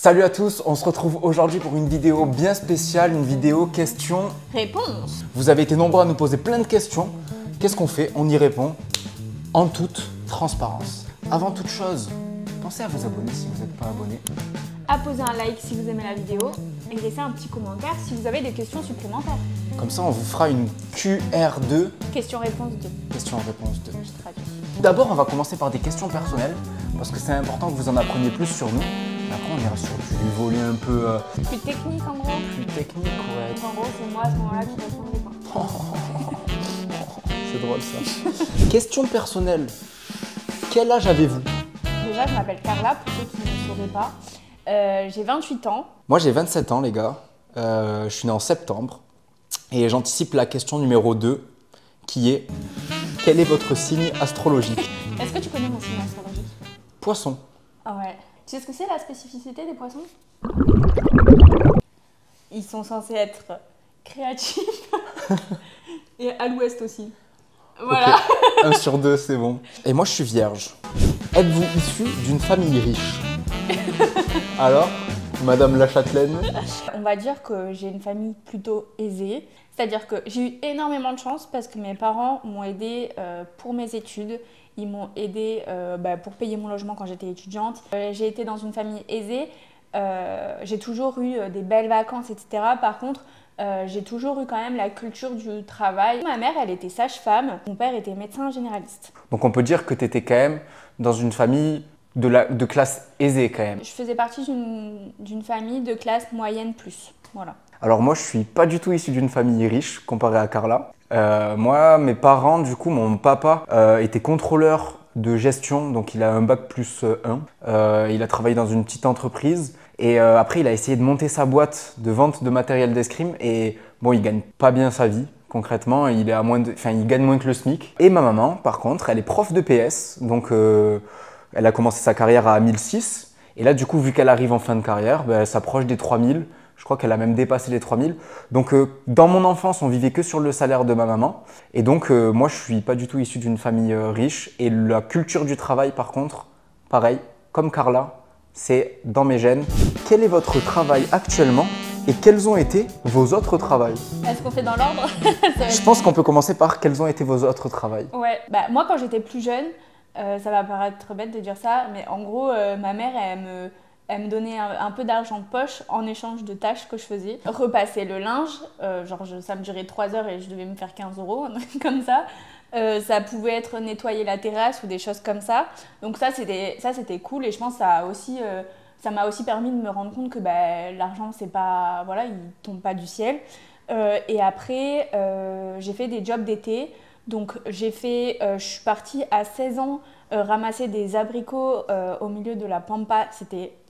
Salut à tous, on se retrouve aujourd'hui pour une vidéo bien spéciale, une vidéo questions-réponses. Vous avez été nombreux à nous poser plein de questions. Qu'est-ce qu'on fait? On y répond en toute transparence. Avant toute chose, pensez à vous abonner si vous n'êtes pas abonné. À poser un like si vous aimez la vidéo et laisser un petit commentaire si vous avez des questions supplémentaires. Comme ça, on vous fera une QR2. Question-réponse 2. Question-réponse 2. Je traduis. D'abord, on va commencer par des questions personnelles parce que c'est important que vous en appreniez plus sur nous. Et après, on ira sur du volet un peu... Plus technique en gros. Plus technique, ouais. En gros, c'est moi à ce moment-là qui réponds des C'est drôle ça. Question personnelle. Quel âge avez-vous? Déjà, je m'appelle Carla, pour ceux qui ne sauraient pas. J'ai 28 ans. Moi, j'ai 27 ans, les gars. Je suis né en septembre. Et j'anticipe la question numéro 2, qui est quel est votre signe astrologique? Est-ce que tu connais mon signe astrologique? Poisson. Ah ouais. Tu sais ce que c'est la spécificité des poissons? Ils sont censés être créatifs et à l'ouest aussi. Voilà. Okay. 1 sur 2, c'est bon. Et moi, je suis vierge. Êtes-vous issu d'une famille riche? Alors, Madame la Châtelaine? On va dire que j'ai une famille plutôt aisée. C'est-à-dire que j'ai eu énormément de chance parce que mes parents m'ont aidée pour mes études. Ils m'ont aidée pour payer mon logement quand j'étais étudiante. J'ai été dans une famille aisée. J'ai toujours eu des belles vacances, etc. Par contre, j'ai toujours eu quand même la culture du travail. Ma mère, elle était sage-femme. Mon père était médecin généraliste. Donc on peut dire que tu étais quand même dans une famille de classe aisée quand même. Je faisais partie d'une famille de classe moyenne plus. Voilà. Alors moi, je suis pas du tout issu d'une famille riche comparé à Carla. Moi, mes parents, du coup, mon papa était contrôleur de gestion, donc il a un bac plus 1. Il a travaillé dans une petite entreprise et après, il a essayé de monter sa boîte de vente de matériel d'escrime et bon, il gagne pas bien sa vie. Concrètement, il gagne moins que le SMIC. Et ma maman, par contre, elle est prof de PS, donc elle a commencé sa carrière à 1006. Et là, du coup, vu qu'elle arrive en fin de carrière, elle s'approche des 3000. Je crois qu'elle a même dépassé les 3000. Donc, dans mon enfance, on vivait que sur le salaire de ma maman. Et donc, moi, je suis pas du tout issu d'une famille riche. Et la culture du travail, par contre, pareil, comme Carla, c'est dans mes gènes. Quel est votre travail actuellement et quels ont été vos autres travails? Est-ce qu'on fait dans l'ordre? Je pense qu'on peut commencer par quels ont été vos autres travails. Ouais, moi, quand j'étais plus jeune, ça va paraître bête de dire ça, mais en gros, ma mère, elle me donnait un peu d'argent de poche en échange de tâches que je faisais. Repasser le linge, ça me durait 3 heures et je devais me faire 15 €, un truc comme ça. Ça pouvait être nettoyer la terrasse ou des choses comme ça. Donc ça, c'était cool et je pense que ça m'a aussi permis de me rendre compte que l'argent, c'est pas, voilà, il tombe pas du ciel. Et après, j'ai fait des jobs d'été. Donc je suis partie à 16 ans ramasser des abricots au milieu de la pampa.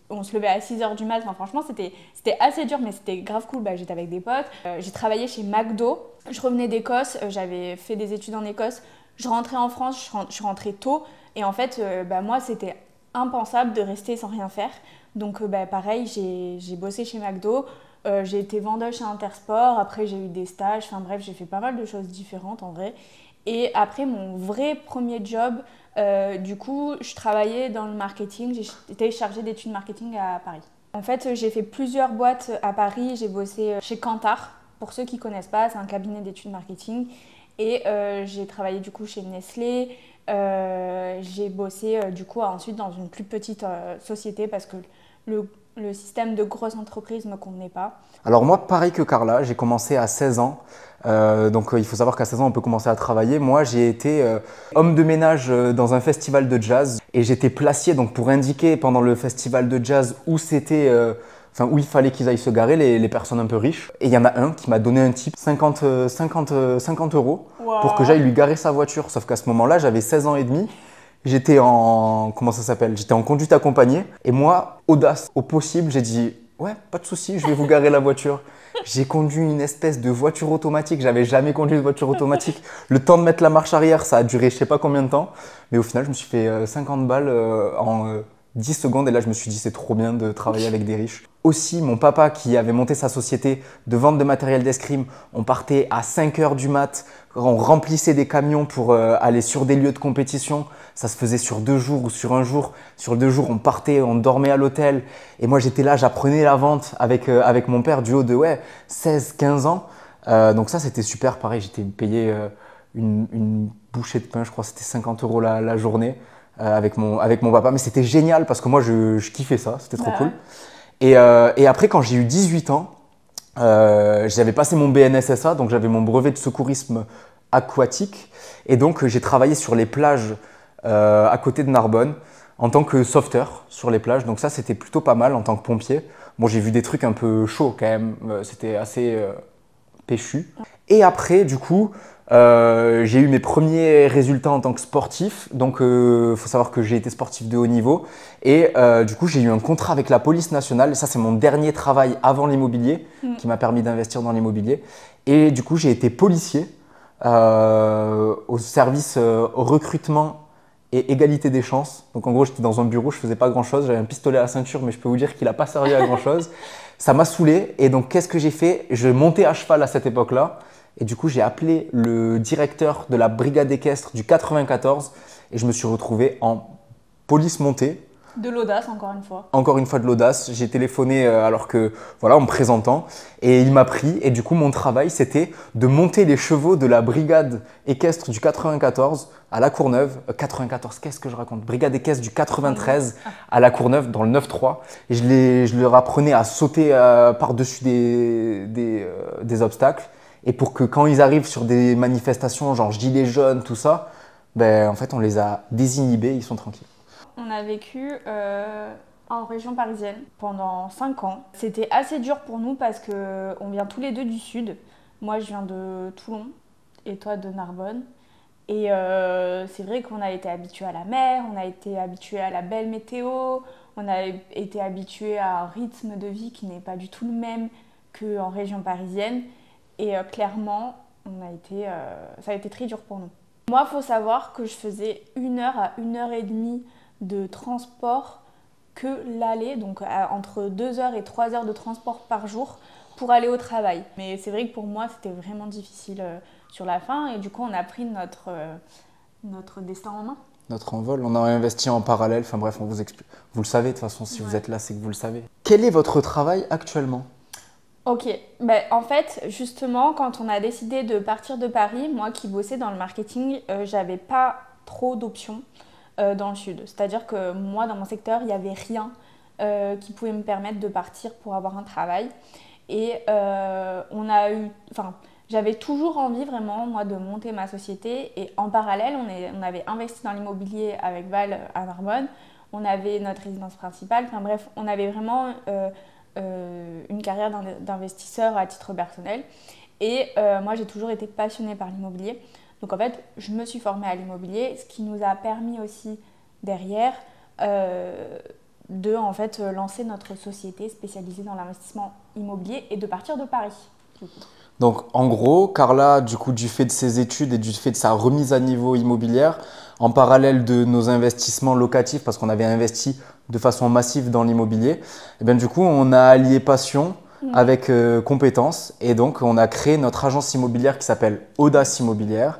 On se levait à 6 h du mat. Enfin, franchement, c'était assez dur, mais c'était grave cool. J'étais avec des potes. J'ai travaillé chez McDo. Je revenais d'Écosse. J'avais fait des études en Écosse. Je rentrais en France. Je suis rentrée tôt. Et en fait, moi, c'était impensable de rester sans rien faire. Donc, pareil, j'ai bossé chez McDo. J'ai été vendeuse chez Intersport. Après, j'ai eu des stages. Enfin, bref, j'ai fait pas mal de choses différentes en vrai. Et après, mon vrai premier job, du coup, je travaillais dans le marketing. J'étais chargée d'études marketing à Paris. En fait, j'ai fait plusieurs boîtes à Paris. J'ai bossé chez Kantar. Pour ceux qui ne connaissent pas, c'est un cabinet d'études marketing. Et j'ai travaillé du coup chez Nestlé. J'ai bossé du coup ensuite dans une plus petite société parce que le système de grosse entreprise ne me convenait pas. Alors moi, pareil que Carla, j'ai commencé à 16 ans. Donc il faut savoir qu'à 16 ans, on peut commencer à travailler. Moi, j'ai été homme de ménage dans un festival de jazz et j'étais placier donc, pour indiquer pendant le festival de jazz où c'était, où il fallait qu'ils aillent se garer, les personnes un peu riches. Et il y en a un qui m'a donné un tip, 50 € pour que j'aille lui garer sa voiture. Sauf qu'à ce moment-là, j'avais 16 ans et demi. J'étais en conduite accompagnée. Et moi, audace au possible, j'ai dit « Ouais, pas de souci, je vais vous garer la voiture ». J'ai conduit une espèce de voiture automatique. J'avais jamais conduit de voiture automatique. Le temps de mettre la marche arrière, ça a duré je sais pas combien de temps. Mais au final, je me suis fait 50 balles en 10 secondes et là je me suis dit c'est trop bien de travailler avec des riches. Aussi mon papa qui avait monté sa société de vente de matériel d'escrime, on partait à 5 heures du mat, on remplissait des camions pour aller sur des lieux de compétition. Ça se faisait sur 2 jours ou sur un jour. Sur 2 jours on partait, on dormait à l'hôtel et moi j'étais là, j'apprenais la vente avec mon père du haut de 16-15 ans. Donc ça c'était super, pareil j'étais payé une bouchée de pain, je crois que c'était 50 € la journée. Avec mon papa, mais c'était génial parce que moi je kiffais ça, c'était trop cool. Et après quand j'ai eu 18 ans, j'avais passé mon BNSSA, donc j'avais mon brevet de secourisme aquatique et donc j'ai travaillé sur les plages à côté de Narbonne en tant que sauveteur sur les plages, donc ça c'était plutôt pas mal en tant que pompier. Bon j'ai vu des trucs un peu chauds quand même, c'était assez péchu. Et après du coup, j'ai eu mes premiers résultats en tant que sportif, donc faut savoir que j'ai été sportif de haut niveau et du coup j'ai eu un contrat avec la police nationale et ça c'est mon dernier travail avant l'immobilier qui m'a permis d'investir dans l'immobilier et du coup j'ai été policier au service recrutement et égalité des chances. Donc en gros j'étais dans un bureau, je faisais pas grand chose, j'avais un pistolet à la ceinture mais je peux vous dire qu'il n'a pas servi à grand chose. Ça m'a saoulé et donc qu'est-ce que j'ai fait? Je montais à cheval à cette époque-là. Et du coup, j'ai appelé le directeur de la brigade équestre du 94 et je me suis retrouvé en police montée. De l'audace, encore une fois. Encore une fois de l'audace. J'ai téléphoné alors que, voilà, en me présentant et il m'a pris. Et du coup, mon travail, c'était de monter les chevaux de la brigade équestre du 94 à La Courneuve. 94, qu'est-ce que je raconte? Brigade équestre du 93 à La Courneuve dans le 9-3. Et je leur apprenais à sauter par-dessus des obstacles. Et pour que quand ils arrivent sur des manifestations, genre gilets jaunes, tout ça, ben, en fait, on les a désinhibés, ils sont tranquilles. On a vécu en région parisienne pendant 5 ans. C'était assez dur pour nous parce qu'on vient tous les deux du sud. Moi, je viens de Toulon et toi de Narbonne. Et c'est vrai qu'on a été habitués à la mer, on a été habitués à la belle météo, on a été habitués à un rythme de vie qui n'est pas du tout le même qu'en région parisienne. Et clairement, ça a été très dur pour nous. Moi, il faut savoir que je faisais 1 heure à 1h30 de transport que l'aller, donc entre 2 heures et 3 heures de transport par jour pour aller au travail. Mais c'est vrai que pour moi, c'était vraiment difficile sur la fin et du coup, on a pris notre destin en main. Notre envol, on a investi en parallèle, enfin bref, on vous explique. Vous le savez de toute façon, si vous êtes là, c'est que vous le savez. Quel est votre travail actuellement ? Ok, ben, en fait, justement, quand on a décidé de partir de Paris, moi qui bossais dans le marketing, j'avais pas trop d'options dans le sud. C'est-à-dire que moi, dans mon secteur, il n'y avait rien qui pouvait me permettre de partir pour avoir un travail. Et j'avais toujours envie vraiment, moi, de monter ma société. Et en parallèle, on avait investi dans l'immobilier avec Val à Narbonne. On avait notre résidence principale. Enfin bref, on avait vraiment une carrière d'investisseur à titre personnel. Et moi, j'ai toujours été passionnée par l'immobilier. Donc en fait, je me suis formée à l'immobilier, ce qui nous a permis aussi derrière de en fait, lancer notre société spécialisée dans l'investissement immobilier et de partir de Paris. Donc en gros, Carla, du coup, du fait de ses études et du fait de sa remise à niveau immobilière, en parallèle de nos investissements locatifs, parce qu'on avait investi de façon massive dans l'immobilier, et bien du coup, on a allié passion avec compétences et donc on a créé notre agence immobilière qui s'appelle Audace Immobilière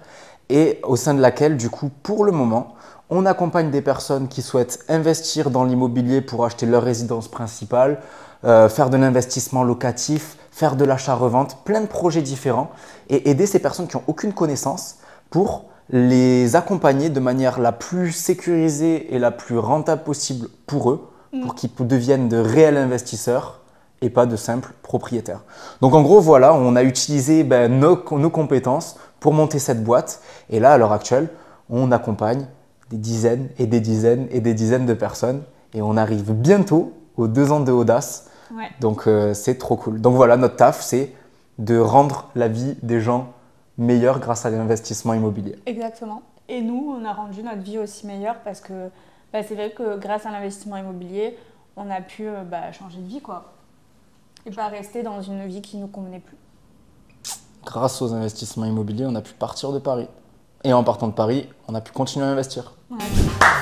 et au sein de laquelle, du coup, pour le moment, on accompagne des personnes qui souhaitent investir dans l'immobilier pour acheter leur résidence principale, faire de l'investissement locatif, faire de l'achat-revente, plein de projets différents et aider ces personnes qui n'ont aucune connaissance pour les accompagner de manière la plus sécurisée et la plus rentable possible pour eux, pour qu'ils deviennent de réels investisseurs et pas de simples propriétaires. Donc en gros, voilà, on a utilisé nos compétences pour monter cette boîte et là, à l'heure actuelle, on accompagne des dizaines et des dizaines et des dizaines de personnes et on arrive bientôt aux 2 ans de Audace. Ouais. Donc c'est trop cool. Donc voilà, notre taf, c'est de rendre la vie des gens meilleure grâce à l'investissement immobilier. Exactement. Et nous, on a rendu notre vie aussi meilleure parce que c'est vrai que grâce à l'investissement immobilier, on a pu changer de vie, quoi. Et pas rester dans une vie qui ne nous convenait plus. Grâce aux investissements immobiliers, on a pu partir de Paris. Et en partant de Paris, on a pu continuer à investir. Ouais.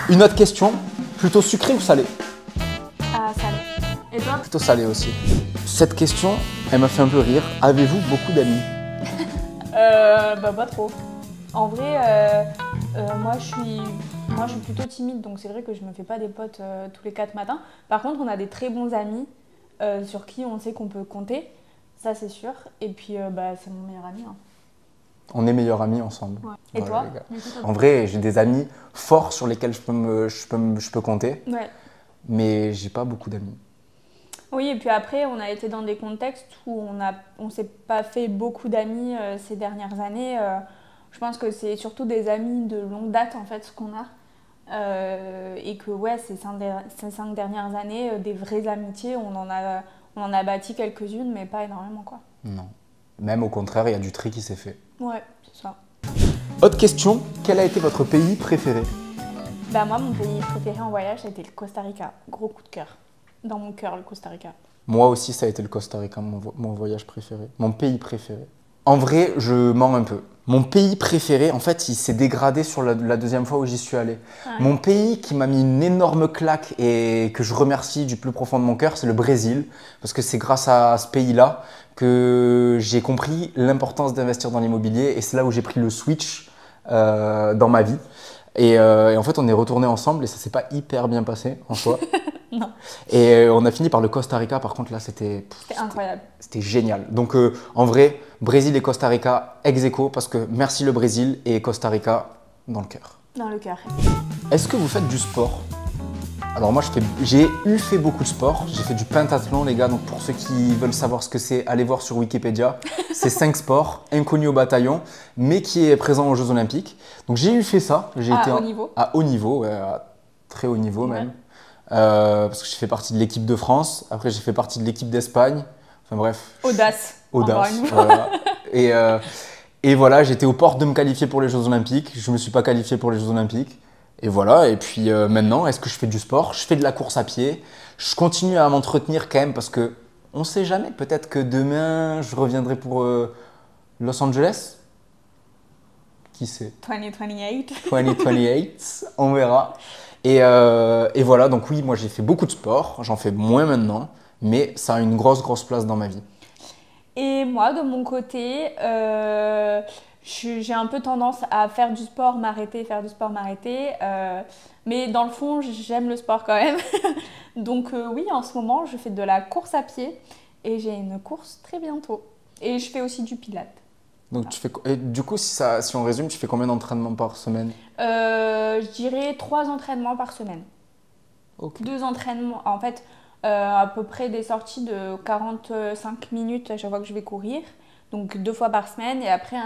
Une autre question, Plutôt sucré ou salé? Ah, salé. Et toi? Plutôt salé aussi. Cette question, elle m'a fait un peu rire. Avez-vous beaucoup d'amis? Bah pas trop. En vrai, moi je suis plutôt timide, donc c'est vrai que je me fais pas des potes tous les 4 matins. Par contre, on a des très bons amis sur qui on sait qu'on peut compter, ça c'est sûr. Et puis bah, c'est mon meilleur ami. Hein. On est meilleurs amis ensemble. Ouais. Et Voilà, toi? les gars. Du coup, En vrai, j'ai des amis forts sur lesquels je peux compter, Ouais. mais j'ai pas beaucoup d'amis. Oui, et puis après, on a été dans des contextes où on s'est pas fait beaucoup d'amis ces dernières années. Je pense que c'est surtout des amis de longue date, en fait, ce qu'on a. Et que, ouais, ces 5 dernières années, des vraies amitiés, on en a bâti quelques-unes, mais pas énormément, quoi. Non. Même au contraire, il y a du tri qui s'est fait. Ouais, c'est ça. Autre question, quel a été votre pays préféré? Bah, moi, mon pays préféré en voyage, ça a été le Costa Rica. Gros coup de cœur. Dans mon cœur, le Costa Rica. Moi aussi, ça a été le Costa Rica, mon voyage préféré. Mon pays préféré. En vrai, je mens un peu. Mon pays préféré, en fait, il s'est dégradé sur la deuxième fois où j'y suis allé. Ouais. Mon pays qui m'a mis une énorme claque et que je remercie du plus profond de mon cœur, c'est le Brésil. Parce que c'est grâce à ce pays-là que j'ai compris l'importance d'investir dans l'immobilier. Et c'est là où j'ai pris le switch dans ma vie. Et en fait, on est retournés ensemble et ça s'est pas hyper bien passé en soi. Non. Et on a fini par le Costa Rica. Par contre, là, c'était Incroyable. C'était génial. Donc, en vrai, Brésil et Costa Rica, ex aequo, parce que merci le Brésil et Costa Rica dans le cœur. Dans le cœur. Est-ce que vous faites du sport? Alors moi, j'ai fait beaucoup de sport. J'ai fait du pentathlon, les gars. Donc pour ceux qui veulent savoir ce que c'est, allez voir sur Wikipédia. C'est 5 sports, inconnus au bataillon, mais qui est présent aux Jeux Olympiques. Donc j'ai fait ça. J'ai été haut niveau. À haut niveau, ouais, à très haut niveau même. Ouais. Parce que j'ai fait partie de l'équipe de France. Après, j'ai fait partie de l'équipe d'Espagne. Enfin bref. Audace. Encore Audace. une fois. Voilà. Et voilà, j'étais aux portes de me qualifier pour les Jeux Olympiques. Je ne me suis pas qualifié pour les Jeux Olympiques. Et voilà. Et puis maintenant, est-ce que je fais du sport? Je fais de la course à pied. Je continue à m'entretenir quand même parce que on ne sait jamais. Peut-être que demain, je reviendrai pour Los Angeles. Qui sait? 2028. 2028, on verra. Et voilà, donc oui, moi j'ai fait beaucoup de sport. J'en fais moins maintenant. Mais ça a une grosse place dans ma vie. Et moi, de mon côté, j'ai un peu tendance à faire du sport, m'arrêter, faire du sport, m'arrêter. Mais dans le fond, j'aime le sport quand même. Donc oui, en ce moment, je fais de la course à pied et j'ai une course très bientôt. Et je fais aussi du pilates. Donc et du coup, si on résume, tu fais combien d'entraînements par semaine? Je dirais 3 entraînements par semaine. Ok. 2 entraînements, en fait, à peu près des sorties de 45 minutes à chaque fois que je vais courir. Donc 2 fois par semaine et après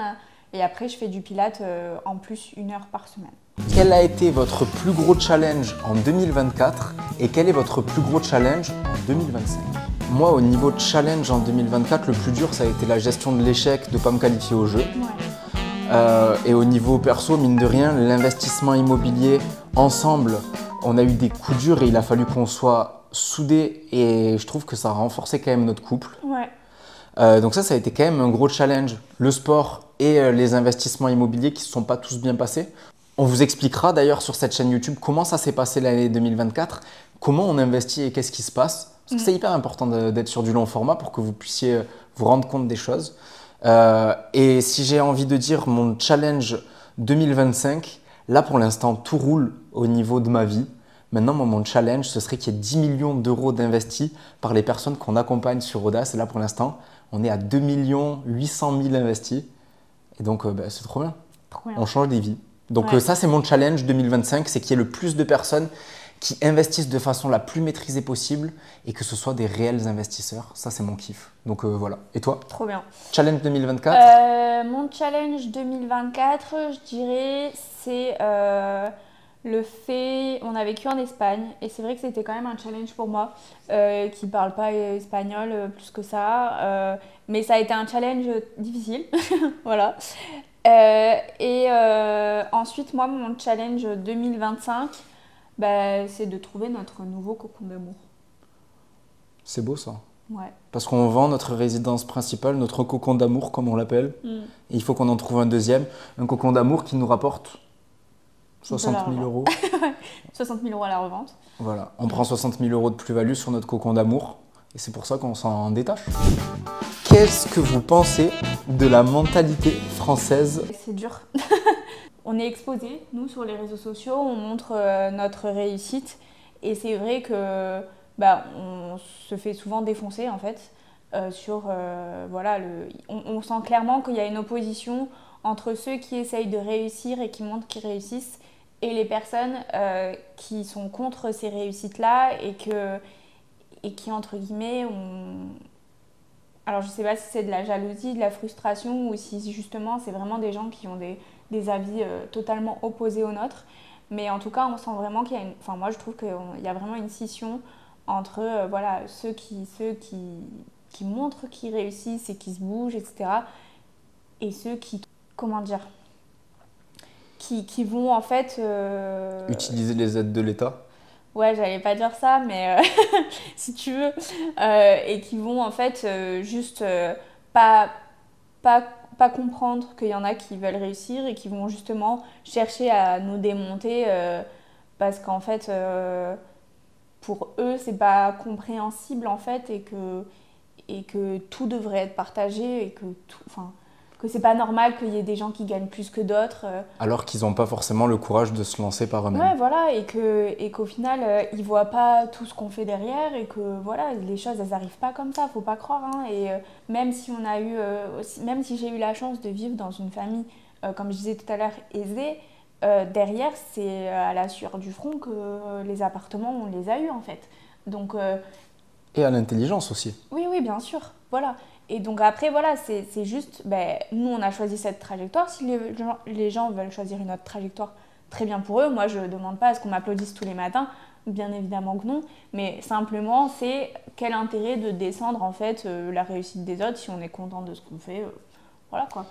je fais du pilates en plus 1 heure par semaine. Quel a été votre plus gros challenge en 2024 et quel est votre plus gros challenge en 2025? Moi, au niveau de challenge en 2024, le plus dur, ça a été la gestion de l'échec, de ne pas me qualifier au jeu. Ouais. Et au niveau perso, mine de rien, l'investissement immobilier, ensemble, on a eu des coups durs et il a fallu qu'on soit soudés et je trouve que ça a renforcé quand même notre couple. Ouais. Donc ça a été quand même un gros challenge. Le sport et les investissements immobiliers qui ne se sont pas tous bien passés. On vous expliquera d'ailleurs sur cette chaîne YouTube comment ça s'est passé l'année 2024, comment on investit et qu'est-ce qui se passe. Parce que c'est hyper important d'être sur du long format pour que vous puissiez vous rendre compte des choses. Et si j'ai envie de dire mon challenge 2025, là pour l'instant tout roule au niveau de ma vie. Maintenant, moi, mon challenge, ce serait qu'il y ait 10 millions d'euros d'investis par les personnes qu'on accompagne sur Audace. Et là, pour l'instant, on est à 2 800 000 investis. Et donc, c'est trop bien. Trop bien. On change des vies. Donc Ouais. ça, c'est mon challenge 2025, c'est qu'il y ait le plus de personnes qui investissent de façon la plus maîtrisée possible et que ce soit des réels investisseurs. Ça, c'est mon kiff. Donc voilà. Et toi? Trop bien. Challenge 2024? Mon challenge 2024, je dirais, c'est le fait... On a vécu en Espagne et c'est vrai que c'était quand même un challenge pour moi qui ne parle pas espagnol plus que ça. Mais ça a été un challenge difficile. Voilà. Ensuite, moi, mon challenge 2025, c'est de trouver notre nouveau cocon d'amour. C'est beau ça. Ouais. Parce qu'on vend notre résidence principale, notre cocon d'amour comme on l'appelle. Et il faut qu'on en trouve un deuxième. Un cocon d'amour qui nous rapporte 60 000 euros. 60 000 euros à la revente. Voilà, on prend 60 000 euros de plus-value sur notre cocon d'amour et c'est pour ça qu'on s'en détache. Qu'est-ce que vous pensez de la mentalité française? C'est dur. On est exposé, nous, sur les réseaux sociaux, on montre notre réussite et c'est vrai que on se fait souvent défoncer en fait. On sent clairement qu'il y a une opposition entre ceux qui essayent de réussir et qui montrent qu'ils réussissent et les personnes qui sont contre ces réussites-là et qui, entre guillemets, Alors, je ne sais pas si c'est de la jalousie, de la frustration ou si justement c'est vraiment des gens qui ont des avis totalement opposés aux nôtres. Mais en tout cas, on sent vraiment qu'il y a moi, je trouve qu'il y a vraiment une scission entre ceux qui montrent qu'ils réussissent et qui se bougent, etc. Et ceux qui, comment dire, qui vont en fait... Utiliser les aides de l'État? Ouais, j'allais pas dire ça, mais si tu veux. Et qui vont en fait juste pas comprendre qu'il y en a qui veulent réussir et qui vont justement chercher à nous démonter parce qu'en fait, pour eux, c'est pas compréhensible en fait et que tout devrait être partagé et que c'est pas normal qu'il y ait des gens qui gagnent plus que d'autres. Alors qu'ils n'ont pas forcément le courage de se lancer par eux-mêmes. Ouais, voilà, et qu'au final, ils voient pas tout ce qu'on fait derrière et que voilà, les choses, elles arrivent pas comme ça, faut pas croire. Hein. Et même si même si j'ai eu la chance de vivre dans une famille, comme je disais tout à l'heure, aisée, derrière, c'est à la sueur du front que les appartements, on les a eus en fait. Donc, et à l'intelligence aussi. Oui, bien sûr, voilà. Et donc après, voilà, c'est juste, nous, on a choisi cette trajectoire. Si les gens veulent choisir une autre trajectoire, très bien pour eux. Moi, je ne demande pas à ce qu'on m'applaudisse tous les matins, bien évidemment que non. Mais simplement, c'est quel intérêt de descendre, en fait, la réussite des autres si on est content de ce qu'on fait. Voilà, quoi.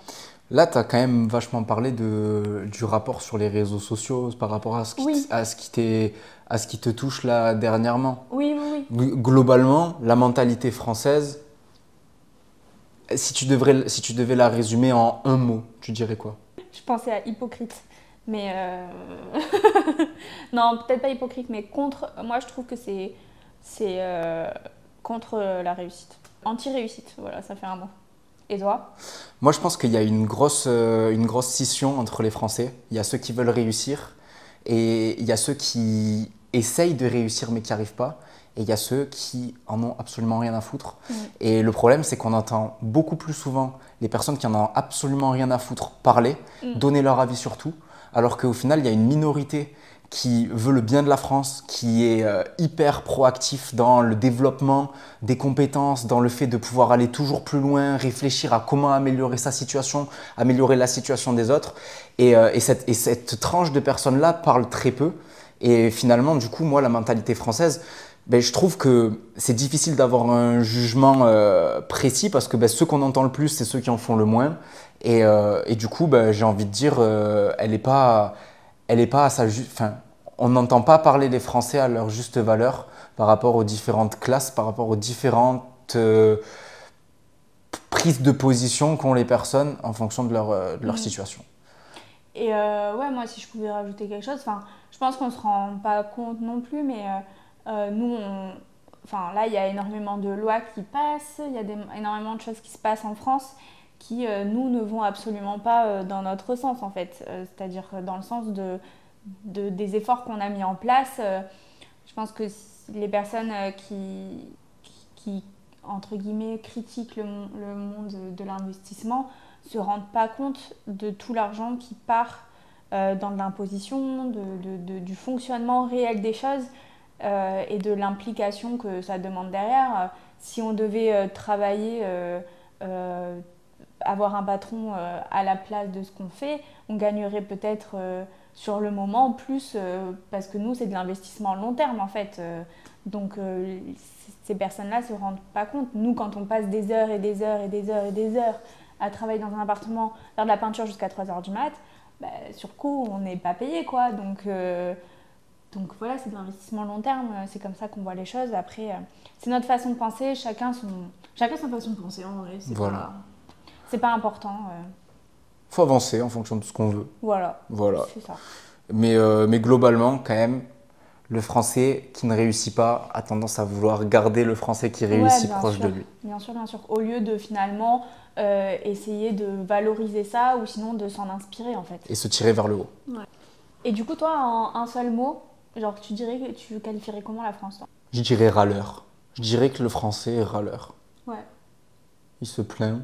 Là, tu as quand même vachement parlé du rapport sur les réseaux sociaux par rapport à ce qui te touche là dernièrement. Oui. Globalement, la mentalité française... Si tu devais la résumer en un mot, tu dirais quoi? Je pensais à hypocrite, mais non, peut-être pas hypocrite, mais contre. Moi, je trouve que c'est contre la réussite, anti-réussite. Voilà, ça fait un mot. Et toi? Moi, je pense qu'il y a une grosse scission entre les Français. Il y a ceux qui veulent réussir et il y a ceux qui essayent de réussir mais qui n'y arrivent pas. Et il y a ceux qui en ont absolument rien à foutre. Et le problème, c'est qu'on entend beaucoup plus souvent les personnes qui en ont absolument rien à foutre parler, donner leur avis sur tout, alors qu'au final, il y a une minorité qui veut le bien de la France, qui est hyper proactif dans le développement des compétences, dans le fait de pouvoir aller toujours plus loin, réfléchir à comment améliorer sa situation, améliorer la situation des autres. Et cette tranche de personnes-là parle très peu. Et finalement, du coup, moi, la mentalité française... je trouve que c'est difficile d'avoir un jugement précis parce que ceux qu'on entend le plus, c'est ceux qui en font le moins. Et du coup, j'ai envie de dire, elle est pas à sa juste... Enfin, on n'entend pas parler les Français à leur juste valeur par rapport aux différentes classes, par rapport aux différentes prises de position qu'ont les personnes en fonction de leur situation. Et moi, si je pouvais rajouter quelque chose, je pense qu'on ne se rend pas compte non plus, mais... nous, là, il y a énormément de lois qui passent, il y a énormément de choses qui se passent en France qui, nous, ne vont absolument pas dans notre sens, en fait. C'est-à-dire dans le sens des efforts qu'on a mis en place. Je pense que les personnes qui, entre guillemets, critiquent le monde de l'investissement ne se rendent pas compte de tout l'argent qui part dans de l'imposition, du fonctionnement réel des choses. Et de l'implication que ça demande derrière. Si on devait travailler, avoir un patron à la place de ce qu'on fait, on gagnerait peut-être sur le moment plus parce que nous, c'est de l'investissement long terme en fait. Donc ces personnes-là ne se rendent pas compte. Nous, quand on passe des heures et des heures et des heures et des heures à travailler dans un appartement, faire de la peinture jusqu'à 3h du mat', sur coup, on n'est pas payé quoi. Donc voilà, c'est de l'investissement long terme, c'est comme ça qu'on voit les choses. Après, c'est notre façon de penser, chacun sa façon de penser en vrai. C'est pas important. Faut avancer en fonction de ce qu'on veut. Voilà. Voilà. C'est ça. Mais globalement, quand même, le français qui ne réussit pas a tendance à vouloir garder le français qui Ouais, réussit bien proche sûr. de lui. Bien sûr, bien sûr. Au lieu de finalement essayer de valoriser ça ou sinon de s'en inspirer en fait. Et se tirer vers le haut. Ouais. Et du coup, toi, en un seul mot, genre tu qualifierais comment la France, toi? Je dirais râleur. Je dirais que le français est râleur. Ouais. Il se plaint,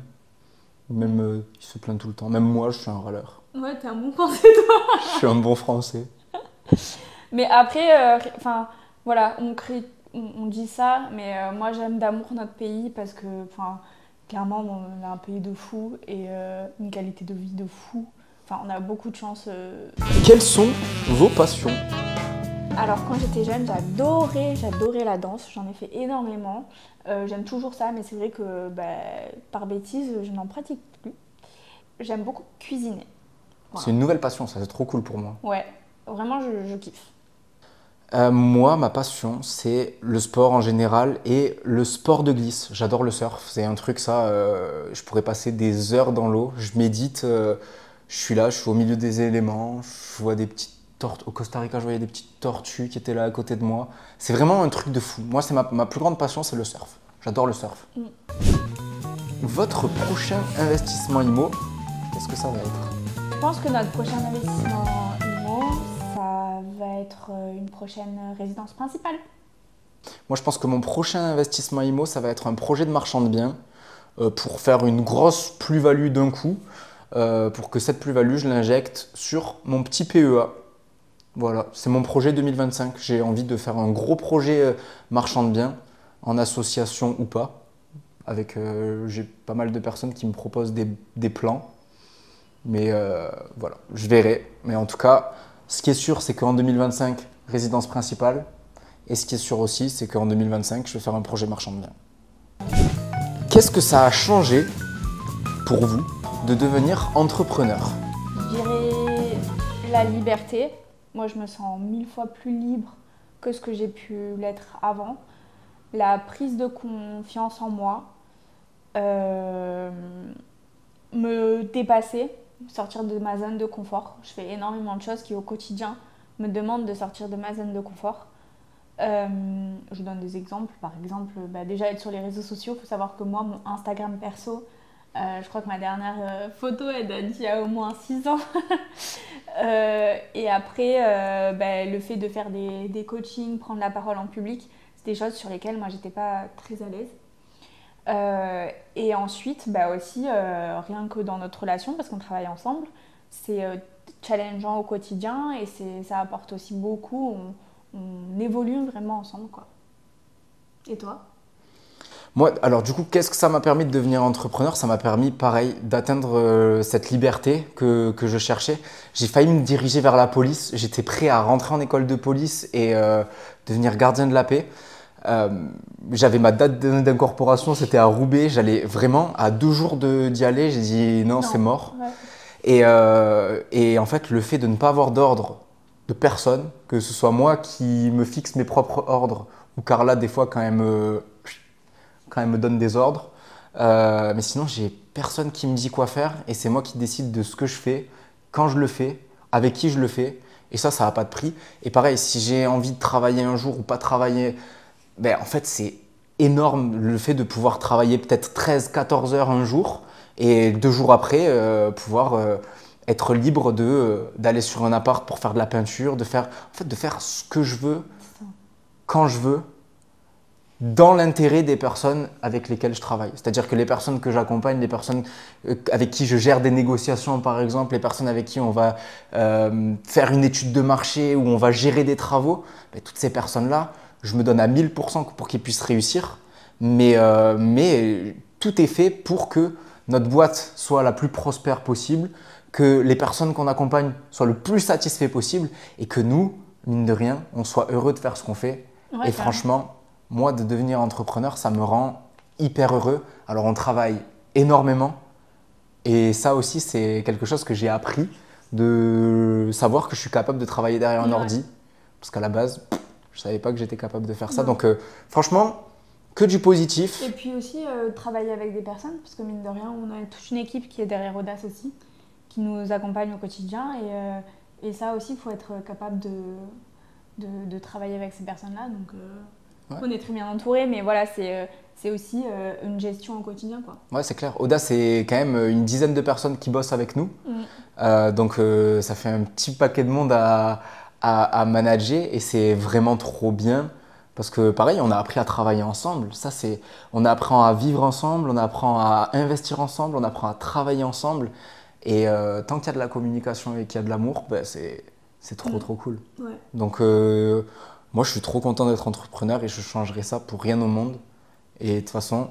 même il se plaint tout le temps. Même moi, je suis un râleur. Ouais, t'es un bon français, toi. Je suis un bon français. Mais après, enfin, voilà, on dit ça, mais moi j'aime d'amour notre pays parce que, enfin, clairement, on a un pays de fou et une qualité de vie de fou. Enfin, on a beaucoup de chance. Quelles sont vos passions? Alors, quand j'étais jeune, j'adorais la danse, j'en ai fait énormément. J'aime toujours ça, mais c'est vrai que bah, par bêtise, je n'en pratique plus. J'aime beaucoup cuisiner. Voilà. C'est une nouvelle passion, ça c'est trop cool pour moi. Ouais, vraiment, je kiffe. Moi, ma passion, c'est le sport en général et le sport de glisse. J'adore le surf. C'est un truc, ça, je pourrais passer des heures dans l'eau. Je médite, je suis là, je suis au milieu des éléments. Je vois des petites tortues. Au Costa Rica, je voyais des petites tortues qui étaient là à côté de moi. C'est vraiment un truc de fou. Moi, c'est ma plus grande passion, c'est le surf. J'adore le surf. Mm. Votre prochain investissement IMO, qu'est-ce que ça va être? Je pense que notre prochain investissement IMO, ça va être une prochaine résidence principale. Moi, je pense que mon prochain investissement IMO, ça va être un projet de marchand de biens pour faire une grosse plus-value d'un coup, pour que cette plus-value, je l'injecte sur mon petit PEA. Voilà, c'est mon projet 2025. J'ai envie de faire un gros projet marchand de biens, en association ou pas. J'ai pas mal de personnes qui me proposent des plans. Mais voilà, je verrai. Mais en tout cas, ce qui est sûr, c'est qu'en 2025, résidence principale. Et ce qui est sûr aussi, c'est qu'en 2025, je vais faire un projet marchand de biens. Qu'est-ce que ça a changé pour vous de devenir entrepreneur? Je dirais la liberté. Moi, je me sens 1000 fois plus libre que ce que j'ai pu l'être avant. La prise de confiance en moi, me dépasser, sortir de ma zone de confort. Je fais énormément de choses qui, au quotidien, me demandent de sortir de ma zone de confort. Je vous donne des exemples. Par exemple, déjà être sur les réseaux sociaux. Il faut savoir que moi, mon Instagram perso, je crois que ma dernière photo, elle date d'il y a au moins 6 ans. Et après, le fait de faire des coachings, prendre la parole en public, c'est des choses sur lesquelles moi, j'étais pas très à l'aise. Et ensuite, aussi, rien que dans notre relation, parce qu'on travaille ensemble, c'est challengeant au quotidien et ça apporte aussi beaucoup. On évolue vraiment ensemble, quoi. Et toi? Moi, alors du coup, qu'est-ce que ça m'a permis de devenir entrepreneur? Ça m'a permis, pareil, d'atteindre cette liberté que je cherchais. J'ai failli me diriger vers la police. J'étais prêt à rentrer en école de police et devenir gardien de la paix. J'avais ma date d'incorporation, c'était à Roubaix. J'allais vraiment à 2 jours d'y aller. J'ai dit non, c'est mort. Ouais. Et en fait, le fait de ne pas avoir d'ordre de personne, que ce soit moi qui me fixe mes propres ordres ou Carla, des fois, quand elle me donne des ordres. Mais sinon, j'ai personne qui me dit quoi faire et c'est moi qui décide de ce que je fais, quand je le fais, avec qui je le fais. Et ça n'a pas de prix. Et pareil, si j'ai envie de travailler un jour ou pas travailler, en fait, c'est énorme le fait de pouvoir travailler peut-être 13-14 heures un jour et 2 jours après, pouvoir être libre d'aller sur un appart pour faire de la peinture, de faire ce que je veux, quand je veux, dans l'intérêt des personnes avec lesquelles je travaille. C'est-à-dire que les personnes que j'accompagne, les personnes avec qui je gère des négociations par exemple, les personnes avec qui on va faire une étude de marché ou on va gérer des travaux, toutes ces personnes-là, je me donne à 1000% pour qu'ils puissent réussir, mais tout est fait pour que notre boîte soit la plus prospère possible, que les personnes qu'on accompagne soient le plus satisfaits possible et que nous, mine de rien, on soit heureux de faire ce qu'on fait. Ouais, et franchement, moi, de devenir entrepreneur, ça me rend hyper heureux. Alors, on travaille énormément et ça aussi, c'est quelque chose que j'ai appris, de savoir que je suis capable de travailler derrière un ordi. Parce qu'à la base, je ne savais pas que j'étais capable de faire ça. Donc, franchement, que du positif. Et puis aussi, travailler avec des personnes, parce que mine de rien, on a toute une équipe qui est derrière Audace aussi, qui nous accompagne au quotidien. Et ça aussi, il faut être capable de travailler avec ces personnes-là. Donc, on est très bien entouré, mais voilà, c'est aussi une gestion au quotidien, quoi. Ouais, c'est clair. Oda, c'est quand même une dizaine de personnes qui bossent avec nous. Donc, ça fait un petit paquet de monde à manager et c'est vraiment trop bien. Parce que pareil, on a appris à travailler ensemble. On apprend à vivre ensemble, on apprend à investir ensemble, on apprend à travailler ensemble. Et tant qu'il y a de la communication et qu'il y a de l'amour, ben c'est trop cool. Ouais. Donc moi, je suis trop content d'être entrepreneur et je changerai ça pour rien au monde. Et de toute façon,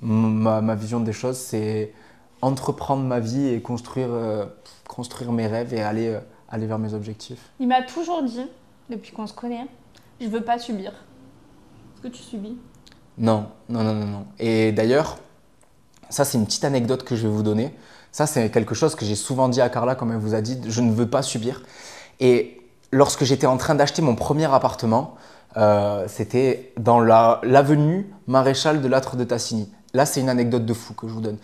ma vision des choses, c'est entreprendre ma vie et construire mes rêves et aller vers mes objectifs. Il m'a toujours dit, depuis qu'on se connaît, je veux pas subir. Est-ce que tu subis? Non. Et d'ailleurs, ça, c'est une petite anecdote que je vais vous donner. Ça, c'est quelque chose que j'ai souvent dit à Carla, comme elle vous a dit, je ne veux pas subir. Et lorsque j'étais en train d'acheter mon premier appartement, c'était dans l'avenue Maréchal de Lattre de Tassigny. Là, c'est une anecdote de fou que je vous donne.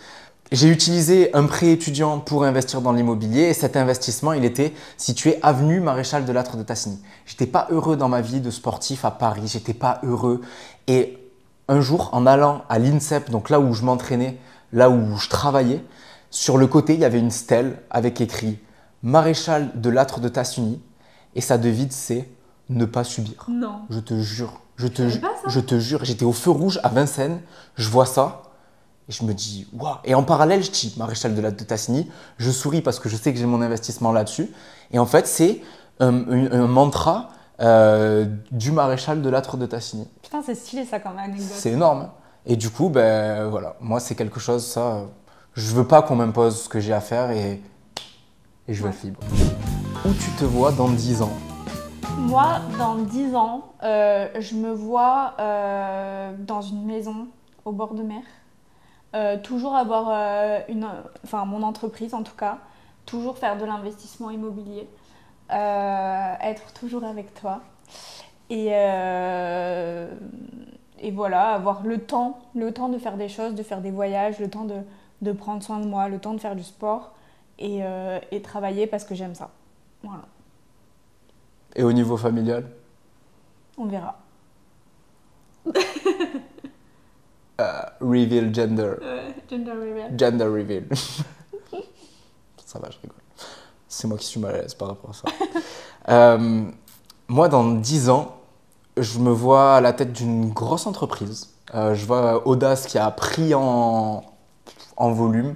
J'ai utilisé un prêt étudiant pour investir dans l'immobilier et cet investissement, il était situé avenue Maréchal de Lattre de Tassigny. J'étais pas heureux dans ma vie de sportif à Paris, j'étais pas heureux. Et un jour, en allant à l'INSEP, donc là où je m'entraînais, là où je travaillais, sur le côté, il y avait une stèle avec écrit Maréchal de Lattre de Tassigny et sa devise c'est ne pas subir. Non. Je te jure, je te jure, j'étais au feu rouge à Vincennes, je vois ça et je me dis waouh. Et en parallèle, je dis Maréchal de Lattre de Tassigny, je souris parce que je sais que j'ai mon investissement là-dessus. Et en fait, c'est un mantra du Maréchal de Lattre de Tassigny. Putain, c'est stylé ça comme anecdote. C'est énorme. Et du coup, ben voilà, moi c'est quelque chose, ça. Je veux pas qu'on m'impose ce que j'ai à faire et je veux le fibre. Où tu te vois dans 10 ans? Moi, dans 10 ans, je me vois dans une maison au bord de mer. Toujours avoir mon entreprise en tout cas. Toujours faire de l'investissement immobilier. Être toujours avec toi. Et voilà, avoir le temps de faire des choses, de faire des voyages, le temps de prendre soin de moi, le temps de faire du sport et travailler parce que j'aime ça. Voilà. Et au niveau familial? On verra. Reveal gender. Gender reveal. Gender reveal. Ça va, je rigole. C'est moi qui suis mal à l'aise par rapport à ça. Moi, dans 10 ans, je me vois à la tête d'une grosse entreprise. Je vois Audace qui a pris en volume.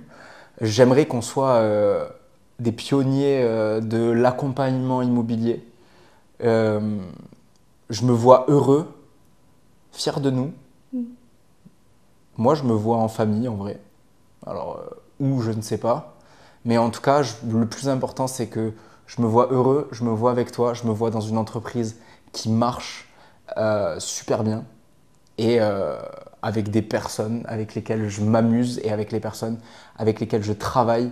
J'aimerais qu'on soit des pionniers de l'accompagnement immobilier. Je me vois heureux, fier de nous. Moi, je me vois en famille, en vrai. Alors, où, je ne sais pas. Mais en tout cas, le plus important, c'est que je me vois heureux, je me vois avec toi, je me vois dans une entreprise qui marche super bien et avec des personnes avec lesquelles je m'amuse et avec les personnes avec lesquelles je travaille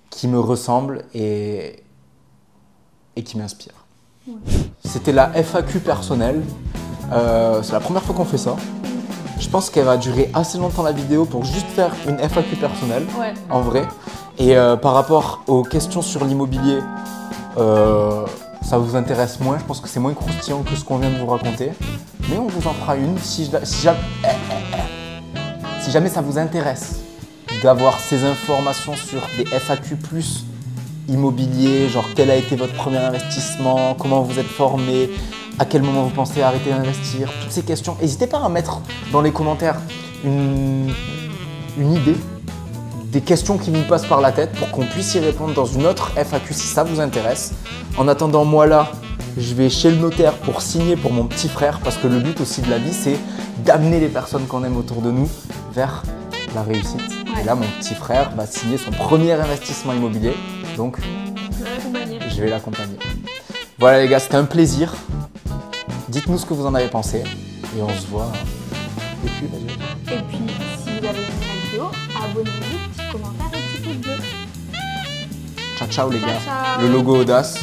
qui me ressemblent et qui m'inspirent. Ouais. C'était la FAQ personnelle. C'est la première fois qu'on fait ça. Je pense qu'elle va durer assez longtemps la vidéo pour juste faire une FAQ personnelle, ouais. En vrai. Et par rapport aux questions sur l'immobilier, ça vous intéresse moins. Je pense que c'est moins croustillant que ce qu'on vient de vous raconter. Mais on vous en fera une si jamais ça vous intéresse d'avoir ces informations sur des FAQ plus immobilier, genre quel a été votre premier investissement, comment vous êtes formé, à quel moment vous pensez arrêter d'investir, toutes ces questions. N'hésitez pas à mettre dans les commentaires une idée, des questions qui vous passent par la tête pour qu'on puisse y répondre dans une autre FAQ si ça vous intéresse. En attendant, moi là, je vais chez le notaire pour signer pour mon petit frère parce que le but aussi de la vie, c'est d'amener les personnes qu'on aime autour de nous vers la réussite. Ouais. Et là, mon petit frère va signer son premier investissement immobilier. Donc, je vais l'accompagner. Voilà les gars, c'était un plaisir. Dites-nous ce que vous en avez pensé et on se voit. Et puis, si vous avez aimé la vidéo, abonnez-vous, petit commentaire et petit pouce bleu. Ciao, ciao les gars. Ciao. Le logo Audace.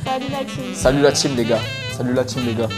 Salut la team. Salut la team les gars. Salut la team les gars.